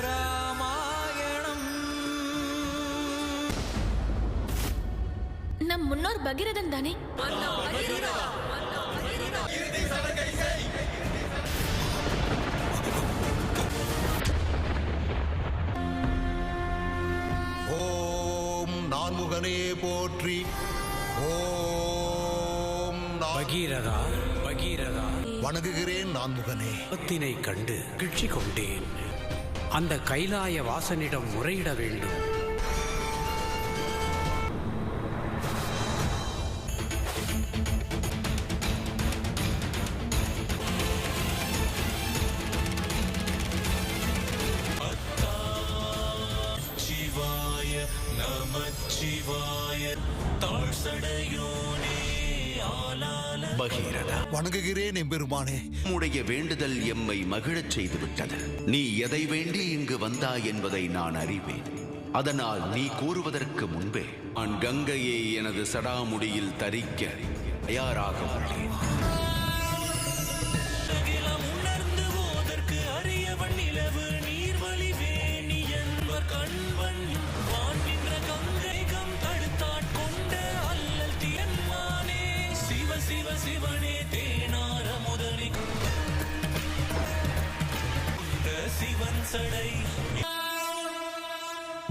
ராமாயணம். நம் முன்னோர் பகீரதன் தானே? ஓம் நான்முகனே போற்றி. ஓம் பகீரதா, பகீரதா, வணங்குகிறேன் நான்முகனே. பத்தினை கண்டு கிழ்ச்சி கொண்டேன். அந்த கைலாய வாசனிடம் முறையிட வேண்டும். பகீரதா, வணங்குகிறேன் எம்பெருமானே. உம்முடைய வேண்டுதல் எம்மை மகிழச் செய்துவிட்டது. நீ எதை வேண்டி இங்கு வந்தாய் என்பதை நான் அறிவேன். அதனால் நீ கூறுவதற்கு முன்பே நான் கங்கையை எனது சடாமுடியில் தரிக்க தயாராக உள்ளேன்.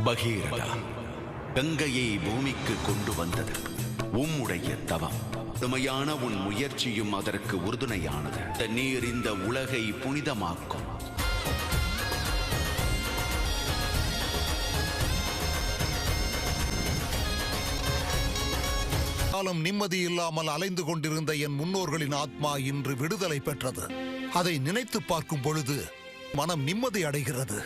பகீரதா, கங்கையை பூமிக்கு கொண்டு வந்தது உம்முடைய தவம். உண்மையான உன் முயற்சியும் அதற்கு உறுதுணையானது. நீர் இந்த உலகை புனிதமாக்கும். காலம் நிம்மதி இல்லாமல் அலைந்து கொண்டிருந்த என் முன்னோர்களின் ஆத்மா இன்று விடுதலை பெற்றது. அதை நினைத்து பார்க்கும் பொழுது மனம் நிம்மதி அடைகிறது.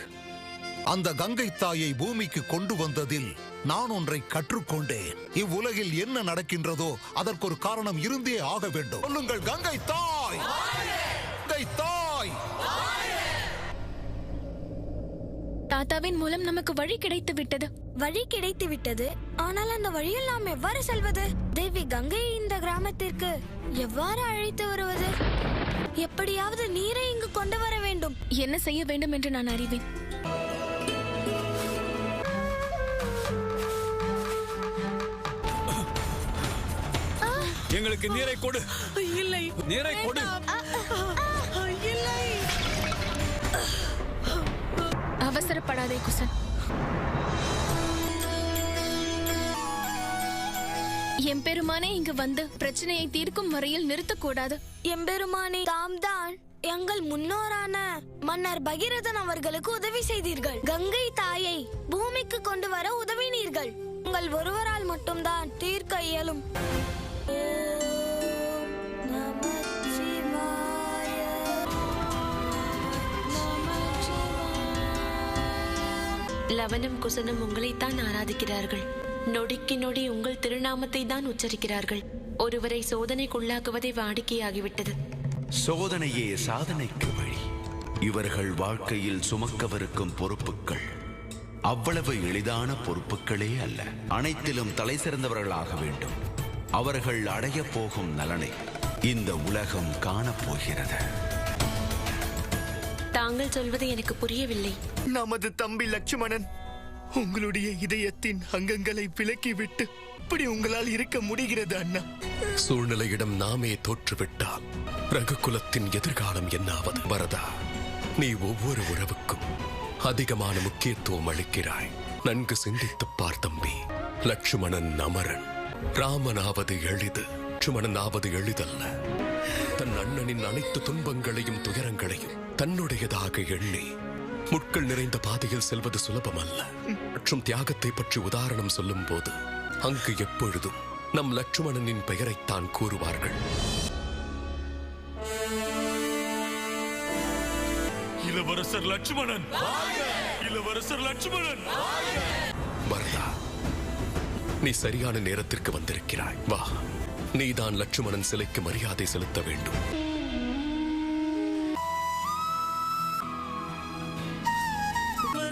அந்த கங்கை தாயை பூமிக்கு கொண்டு வந்ததில் நான் ஒன்றை கற்றுக்கொண்டேன். இவ்வுலகில் என்ன நடக்கின்றதோ அதற்கு ஒரு காரணம் இருந்தே ஆக வேண்டும். சொல்லுங்கள், கங்கை தாய், கங்கை தாய். தாத்தாவின் மூலம் நமக்கு வழி கிடைத்து விட்டது. வழி கிடைத்து விட்டது. ஆனால் அந்த வழியில் நாம் எவ்வாறு செல்வது? தேவி கங்கையை இந்த கிராமத்திற்கு எவ்வாறு அழைத்து வருவது? எப்படியாவது நீரை இங்கு கொண்டு வர வேண்டும். என்ன செய்ய வேண்டும் என்று நான் அறிவேன். எங்களுக்கு நீரை கொடு. இல்லை, நீரை கொடு. இல்லை. அவசரப்படாதே குசன். எம்பெருமானே இங்கு வந்து பிரச்சனையை தீர்க்கும் வரையில் நிறுத்தக்கூடாது. எம்பெருமானே, தாம் தான் எங்கள் முன்னோரான மன்னர் பகீரதன் அவர்களுக்கு உதவி செய்தீர்கள். கங்கை தாயை பூமிக்கு கொண்டு வர உதவினீர்கள். உங்கள் ஒருவரால் மட்டும்தான் தீர்க்க இயலும். லவனும் குசனும் உங்களைத்தான் ஆராதிக்கிறார்கள். நொடிக்கு நொடி உங்கள் திருநாமத்தை தான் உச்சரிக்கிறார்கள். ஒருவரை சோதனைக்குள்ளாக்குவதை வாடிக்கையாகிவிட்டது. சோதனையே சாதனைக்கு வழி. இவர்கள் வாழ்க்கையில் சுமக்கவிருக்கும் பொறுப்புகள் அவ்வளவு எளிதான பொறுப்புகளே அல்ல. அனைத்திலும் தலை சிறந்தவர்களாக வேண்டும். அவர்கள் அடைய போகும் நலனை இந்த உலகம் காணப்போகிறது. தாங்கள் சொல்வது எனக்கு புரியவில்லை. நமது தம்பி லட்சுமணன் உங்களுடைய இதயத்தின் அங்கங்களை விலக்கிவிட்டு இப்படி உங்களால் இருக்க முடிகிறது அண்ணா? சூழ்நிலையிடம் நாமே தோற்றுவிட்டால் ரகுகுலத்தின் எதிர்காலம் என்னாவது? வரதா, நீ ஒவ்வொரு உறவுக்கும் அதிகமான முக்கியத்துவம் அளிக்கிறாய். நன்கு சிந்தித்துப் பார் தம்பி. லட்சுமணன் அமரன், ராமனாவது எளிது. லட்சுமணன் ஆவது எளிதல்ல. தன் அண்ணனின் அனைத்து துன்பங்களையும் துயரங்களையும் தன்னுடையதாக எண்ணி முட்கள் நிறைந்த பாதையில் செல்வது சுலபமல்ல. மற்றும் தியாகத்தை பற்றி உதாரணம் சொல்லும் போது அங்கு எப்பொழுதும் நம் லட்சுமணனின் பெயரைத்தான் கூறுவார்கள். இளவரசர் லட்சுமணன், இளவரசர் லட்சுமணன். வரதா, நீ சரியான நேரத்திற்கு வந்திருக்கிறாய். வா, நீதான் லட்சுமணன் சிலைக்கு மரியாதை செலுத்த வேண்டும்.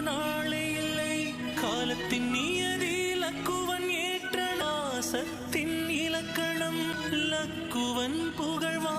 நாளை இல்லை காலத்தின் நியதி. லக்குவன் ஏற்ற நாசத்தின் இலக்கணம். லக்குவன் புகழ்வா